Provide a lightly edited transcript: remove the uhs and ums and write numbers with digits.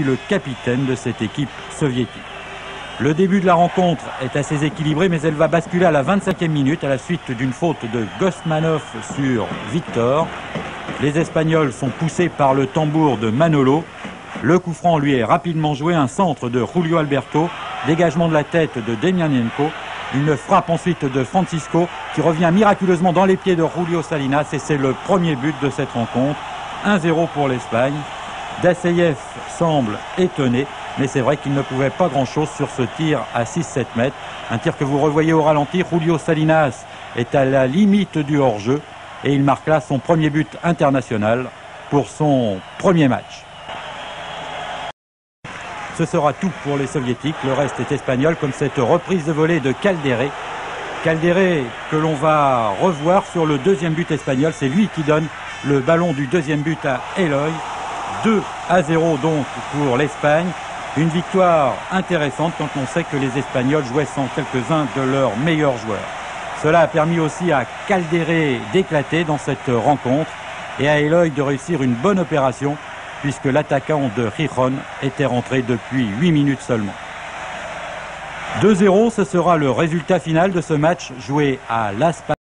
le capitaine de cette équipe soviétique. Le début de la rencontre est assez équilibré, mais elle va basculer à la 25e minute à la suite d'une faute de Gosmanov sur Victor. Les Espagnols sont poussés par le tambour de Manolo. Le coup franc lui est rapidement joué, un centre de Julio Alberto, dégagement de la tête de Demianenko, une frappe ensuite de Francisco qui revient miraculeusement dans les pieds de Julio Salinas et c'est le premier but de cette rencontre. 1-0 pour l'Espagne. Dassaïev semble étonné, mais c'est vrai qu'il ne pouvait pas grand-chose sur ce tir à 6-7 mètres. Un tir que vous revoyez au ralenti. Julio Salinas est à la limite du hors-jeu et il marque là son premier but international pour son premier match. Ce sera tout pour les Soviétiques, le reste est espagnol, comme cette reprise de volée de Caldéré. Caldéré que l'on va revoir sur le deuxième but espagnol, c'est lui qui donne le ballon du deuxième but à Eloy. 2-0 donc pour l'Espagne. Une victoire intéressante quand on sait que les Espagnols jouaient sans quelques-uns de leurs meilleurs joueurs. Cela a permis aussi à Caldéré d'éclater dans cette rencontre et à Eloy de réussir une bonne opération puisque l'attaquant de Gijón était rentré depuis 8 minutes seulement. 2-0, ce sera le résultat final de ce match joué à Las Palmas.